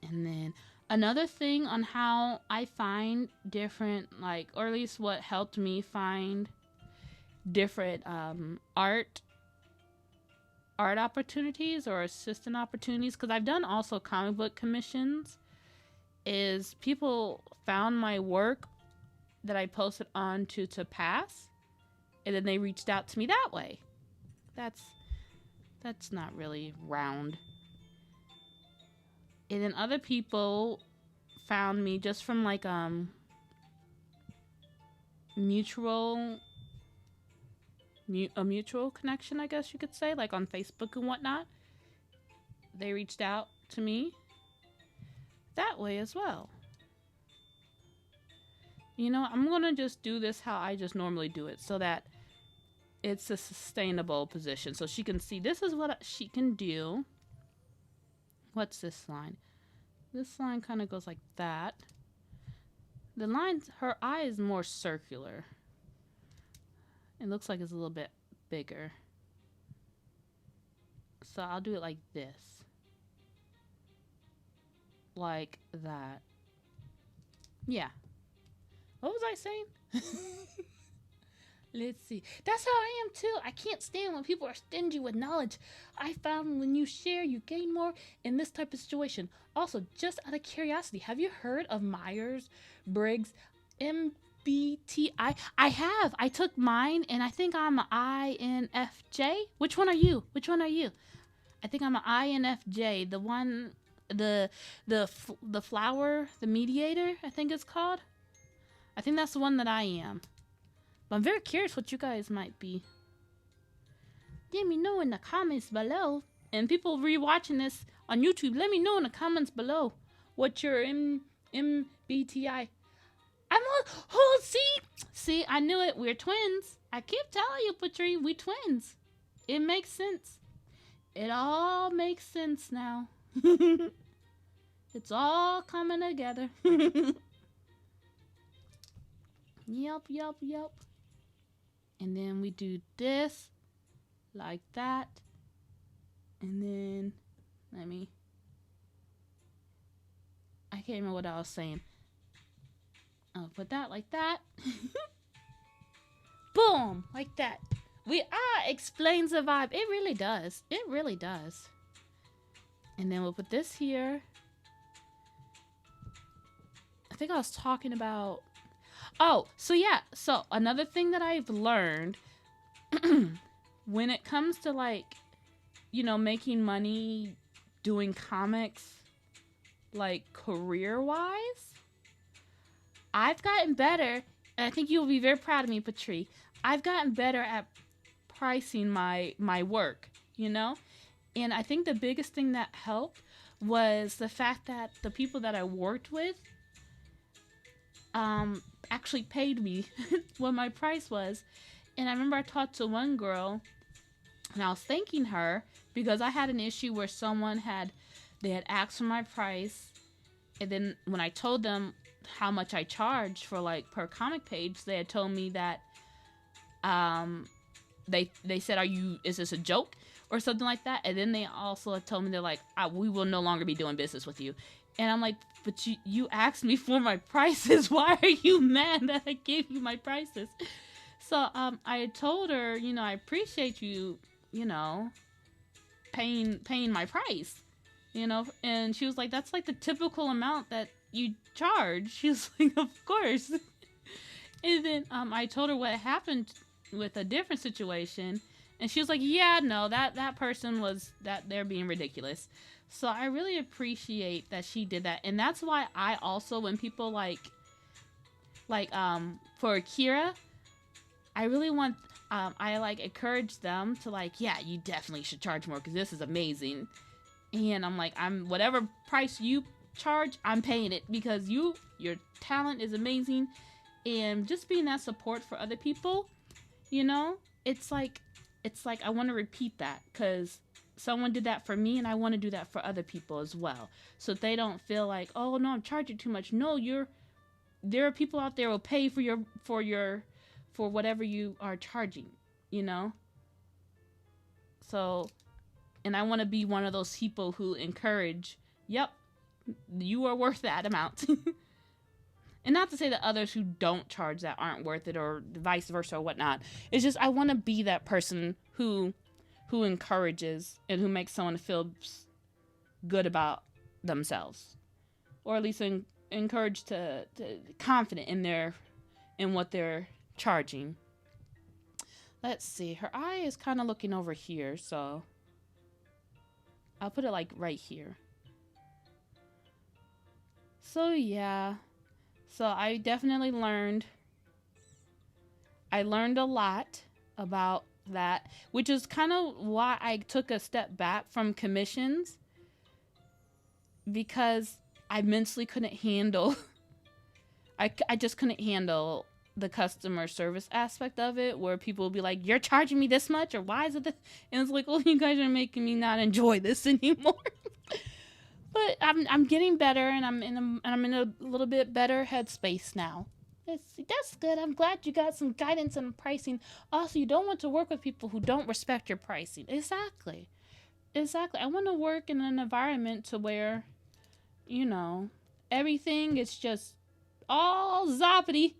And then another thing on how I find different, like, or at least what helped me find different art opportunities or assistant opportunities, because I've done also comic book commissions, is people found my work that I posted on to pass, and then they reached out to me that way. That's not really round. And then other people found me just from like a mutual connection, I guess you could say, like on Facebook and whatnot. They reached out to me that way as well. You know, I'm gonna just do this how I just normally do it, so that it's a sustainable position, so she can see this is what she can do. What's this line? This line kind of goes like that. The lines, her eye is more circular. It looks like it's a little bit bigger. So I'll do it like this. Like that. Yeah. What was I saying? Let's see. That's how I am too. I can't stand when people are stingy with knowledge. I found when you share, you gain more in this type of situation. Also, just out of curiosity, have you heard of Myers-Briggs MBTI? I have. I took mine, and I think I'm an INFJ. Which one are you? Which one are you? I think I'm an INFJ. The one, the flower, the mediator, I think it's called. I think that's the one that I am. But I'm very curious what you guys might be. Let me know in the comments below. And people rewatching this on YouTube, let me know in the comments below what your MBTI. I'm all, oh, see, I knew it. We're twins. I keep telling you, Patri, we twins. It makes sense. It all makes sense now. It's all coming together. Yup. And then we do this, like that. And then, I can't remember what I was saying. I'll put that like that. Boom, like that. Explains the vibe. It really does. It really does. And then we'll put this here. I think I was talking about... Oh, so yeah. So another thing that I've learned when it comes to like, making money doing comics, like career-wise, I've gotten better, and I think you'll be very proud of me, Patri. I've gotten better at pricing my work, And I think the biggest thing that helped was the fact that the people that I worked with actually paid me what my price was. And I remember I talked to one girl, and I was thanking her because I had an issue where they had asked for my price, and then when I told them how much I charged for like per comic page, they had told me that they said, is this a joke or something like that? And then they also had told me, they're like, we will no longer be doing business with you. And I'm like, but you asked me for my prices. Why are you mad that I gave you my prices? So I told her, I appreciate you, paying my price, And she was like, that's like the typical amount that you charge. She was like, of course. And then I told her what happened with a different situation. And she was like, yeah, no, that person was, that they're being ridiculous. So I really appreciate that she did that. And that's why I also, when people for Akira, I really want, I encourage them to yeah, you definitely should charge more because this is amazing. And I'm like, whatever price you charge, I'm paying it because your talent is amazing. And just being that support for other people, it's like I want to repeat that because someone did that for me, and I want to do that for other people as well. So they don't feel like, oh no, I'm charging too much. No, there are people out there who will pay for whatever you are charging, So, and I want to be one of those people who encourage, yep, you are worth that amount. And not to say that others who don't charge that aren't worth it, or vice versa or whatnot. It's just I want to be that person who encourages and who makes someone feel good about themselves, or at least encouraged to confident in what they're charging. Let's see. Her eye is kind of looking over here, so I'll put it like right here. So yeah. So I definitely learned a lot about that, which is kind of why I took a step back from commissions, because I mentally couldn't handle I just couldn't handle the customer service aspect of it, where people will be like, you're charging me this much, or why is it this? And it's like, well, you guys are making me not enjoy this anymore. But I'm getting better, and I'm in a little bit better headspace now. That's good. I'm glad you got some guidance on pricing. Also, you don't want to work with people who don't respect your pricing. Exactly. I want to work in an environment to where, everything is just all zoppity.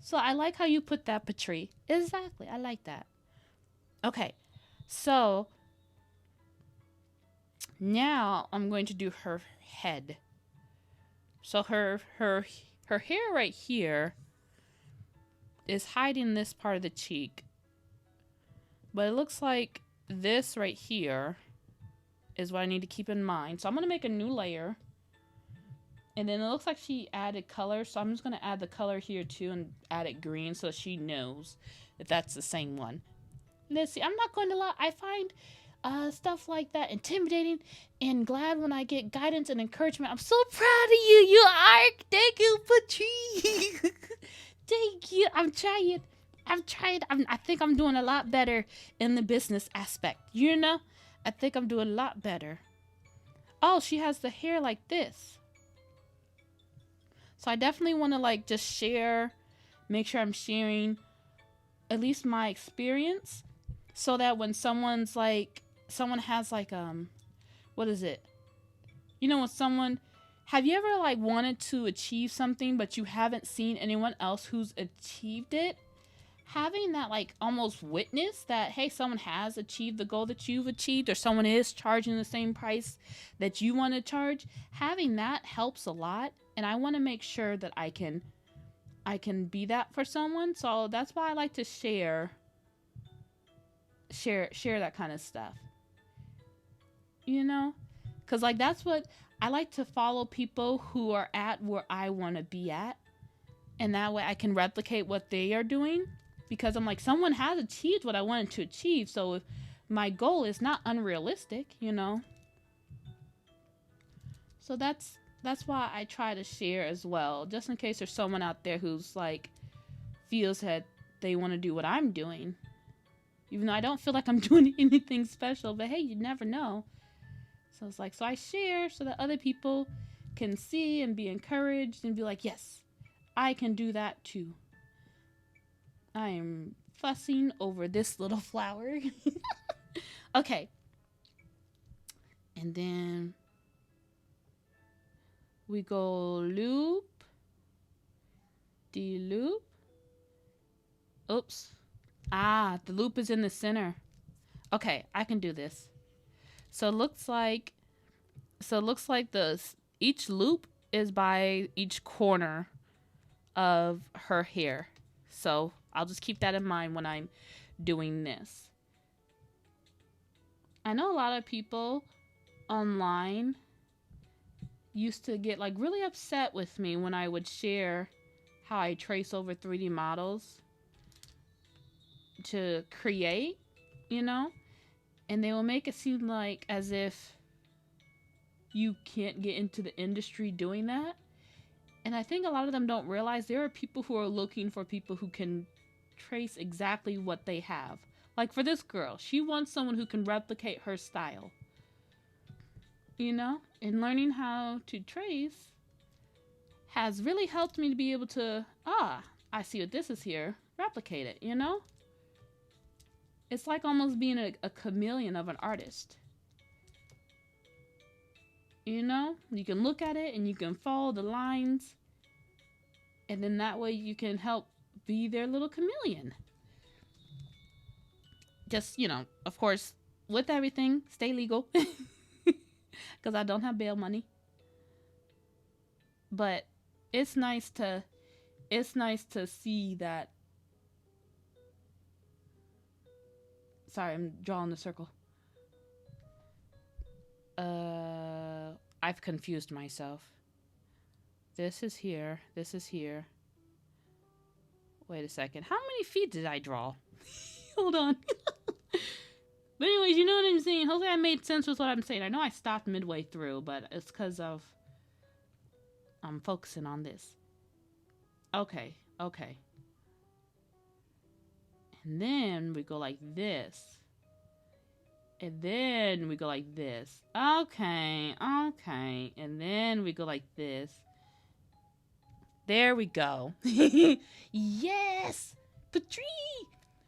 So I like how you put that, Patri. Exactly. I like that. Okay. So now I'm going to do her head. So her hair right here is hiding this part of the cheek. But it looks like this right here is what I need to keep in mind. So I'm going to make a new layer. And then it looks like she added color. So I'm just going to add the color here too and add it green so she knows that that's the same one. Let's see. I'm not going to lie. I find stuff like that intimidating and glad when I get guidance and encouragement. I'm so proud of you. You are. Thank you, Patrice. Thank you. I'm trying. I think I'm doing a lot better in the business aspect. You know? I think I'm doing a lot better. Oh, she has the hair like this. So I definitely want to like just share, make sure I'm sharing at least my experience so that when someone has like, what is it? You know, have you ever like wanted to achieve something, but you haven't seen anyone else who's achieved it? Having that like almost witness that, hey, someone has achieved the goal that you've achieved, or someone is charging the same price that you want to charge, having that helps a lot. And I want to make sure that I can be that for someone. So that's why I like to share that kind of stuff. You know? Because like that's what I like to follow, people who are at where I want to be at. And that way I can replicate what they are doing. Because I'm like, someone has achieved what I wanted to achieve. So if my goal is not unrealistic, you know. So that's why I try to share as well. Just in case there's someone out there who's like, feels that they want to do what I'm doing. Even though I don't feel like I'm doing anything special. But hey, you never know. So it's like, so I share so that other people can see and be encouraged and be like, yes, I can do that too. I am fussing over this little flower. Okay. And then we go loop, de-loop. Oops. Ah, the loop is in the center. Okay, I can do this. So it looks like each loop is by each corner of her hair. So I'll just keep that in mind when I'm doing this. I know a lot of people online used to get like really upset with me when I would share how I trace over 3D models to create, you know? And they will make it seem like as if you can't get into the industry doing that. And I think a lot of them don't realize there are people who are looking for people who can trace exactly what they have. Like for this girl, she wants someone who can replicate her style. You know? And learning how to trace has really helped me to be able to, I see what this is here, replicate it, you know? It's like almost being a chameleon of an artist. You know? You can look at it and you can follow the lines. And then that way you can help be their little chameleon. Just, you know, of course, with everything, stay legal. Because I don't have bail money. But it's nice to see that. Sorry, I'm drawing the circle. I've confused myself. This is here. This is here. Wait a second. How many feet did I draw? Hold on. But anyways, you know what I'm saying. Hopefully I made sense with what I'm saying. I know I stopped midway through, but it's because of I'm focusing on this. Okay. Okay. And then we go like this. And then we go like this. Okay. Okay. And then we go like this. There we go. Yes! Patrice!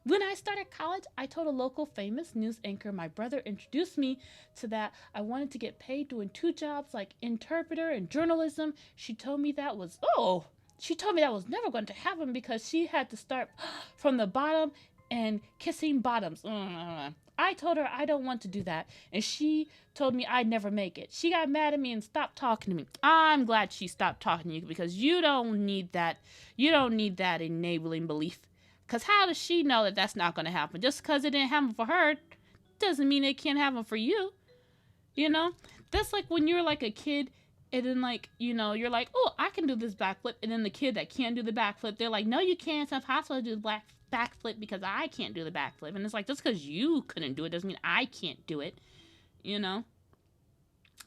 When I started college, I told a local famous news anchor my brother introduced me to that. I wanted to get paid doing 2 jobs like interpreter and journalism. She told me that was, She told me that was never going to happen because she had to start from the bottom and kissing bottoms. I told her I don't want to do that, and she told me I'd never make it. She got mad at me and stopped talking to me. I'm glad she stopped talking to you because you don't need that. You don't need that enabling belief. Because how does she know that that's not going to happen? Just because it didn't happen for her doesn't mean it can't happen for you. You know? That's like when you're like a kid and then like, you know, you're like, oh, I can do this backflip. And then the kid that can't do the backflip, they're like, no, you can't. It's impossible to do the backflip because I can't do the backflip. And it's like, just because you couldn't do it doesn't mean I can't do it. You know?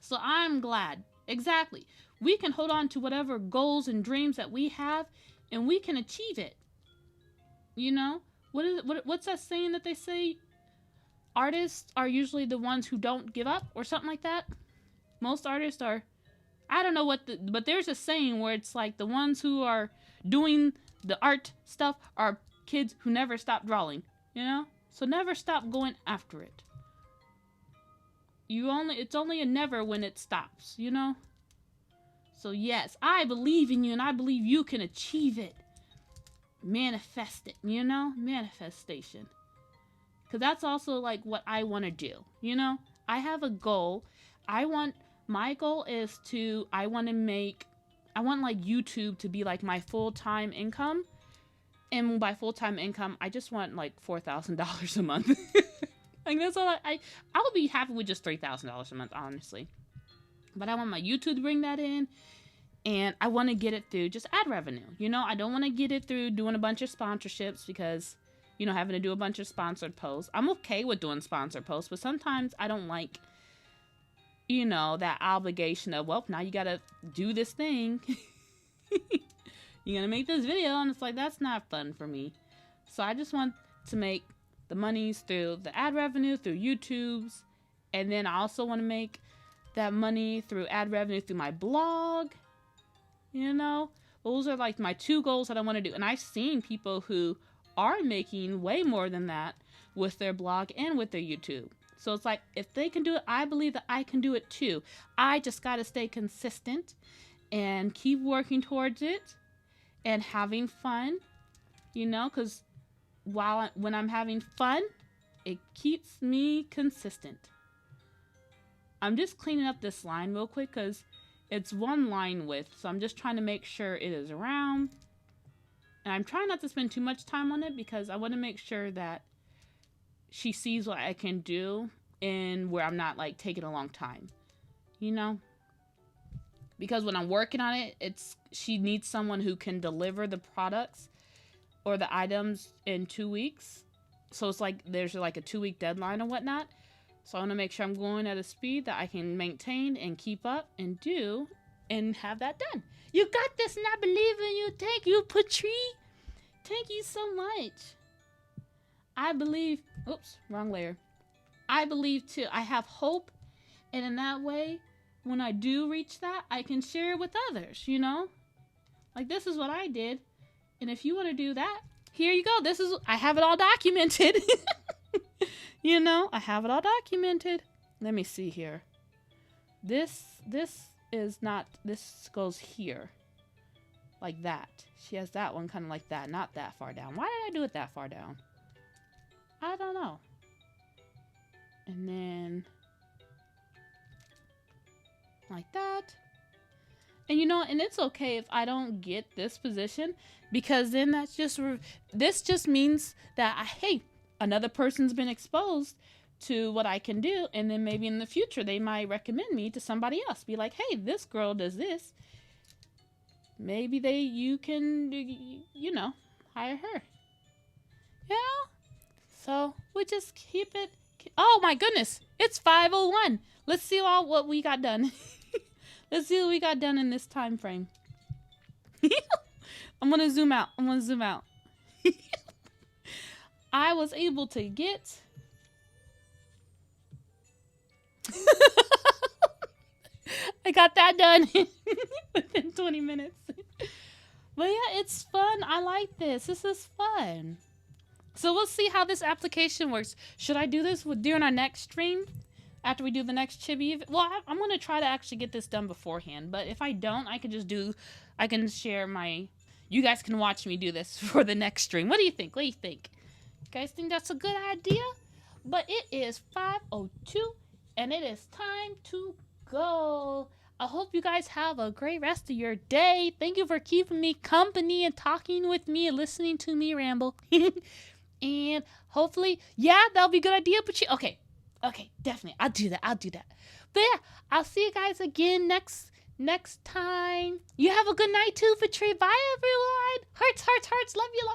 So I'm glad. Exactly. We can hold on to whatever goals and dreams that we have and we can achieve it. You know? What's that saying that they say? Artists are usually the ones who don't give up or something like that. Most artists are, I don't know but there's a saying where it's like the ones who are doing the art stuff are kids who never stop drawing, you know? So never stop going after it. It's only a never when it stops, you know? So yes, I believe in you and I believe you can achieve it. Manifest it, you know? Manifestation. Because that's also like what I want to do, you know? I have a goal. My goal is I want like YouTube to be like my full-time income. And by full-time income, I just want like $4,000 a month. Like that's all I would be happy with just $3,000 a month, honestly. But I want my YouTube to bring that in. And I want to get it through just ad revenue. You know, I don't want to get it through doing a bunch of sponsorships because, you know, having to do a bunch of sponsored posts. I'm okay with doing sponsored posts, but sometimes I don't like, you know, that obligation of, well, now you got to do this thing. You're going to make this video. And it's like, that's not fun for me. So I just want to make the monies through the ad revenue, through YouTube's. And then I also want to make that money through ad revenue through my blog. You know, those are like my two goals that I want to do. And I've seen people who are making way more than that with their blog and with their YouTube. So it's like, if they can do it, I believe that I can do it too. I just got to stay consistent and keep working towards it and having fun, you know, because when I'm having fun, it keeps me consistent. I'm just cleaning up this line real quick because it's one line width, so I'm just trying to make sure it is around. And I'm trying not to spend too much time on it because I want to make sure that she sees what I can do and where I'm not like taking a long time, you know? Because when I'm working on it, she needs someone who can deliver the products or the items in 2 weeks. So it's like there's like a 2-week deadline or whatnot. So I want to make sure I'm going at a speed that I can maintain and keep up and do and have that done. You got this and I believe in you. Thank you, Patri. Thank you so much. I believe, oops, wrong layer. I believe too. I have hope. And in that way, when I do reach that, I can share it with others, you know? Like this is what I did. And if you want to do that, here you go. I have it all documented. You know, I have it all documented. Let me see here. This goes here. Like that. She has that one kind of like that, not that far down. Why did I do it that far down? I don't know. And then like that. And you know, and it's okay if I don't get this position because then this just means that hey, another person's been exposed to what I can do, and then maybe in the future they might recommend me to somebody else. Be like, hey, this girl does this. Maybe you can, you know, hire her. You know? So we just keep it. Oh my goodness, it's 5:01. Let's see what we got done. Let's see what we got done in this time frame. I'm gonna zoom out. I was able to get I got that done within 20 minutes. But yeah, it's fun. I like this. This is fun. So we'll see how this application works. Should I do this during our next stream? After we do the next chibi? Well, I'm going to try to actually get this done beforehand. But if I don't, I can share my you guys can watch me do this for the next stream. What do you think? You guys think that's a good idea? But it is 5:02 and it is time to go. I hope you guys have a great rest of your day. Thank you for keeping me company and talking with me and listening to me ramble. And hopefully, yeah, that'll be a good idea. But okay, definitely. I'll do that. But yeah, I'll see you guys again next time. You have a good night too, Patri. Bye, everyone. Hearts. Love you.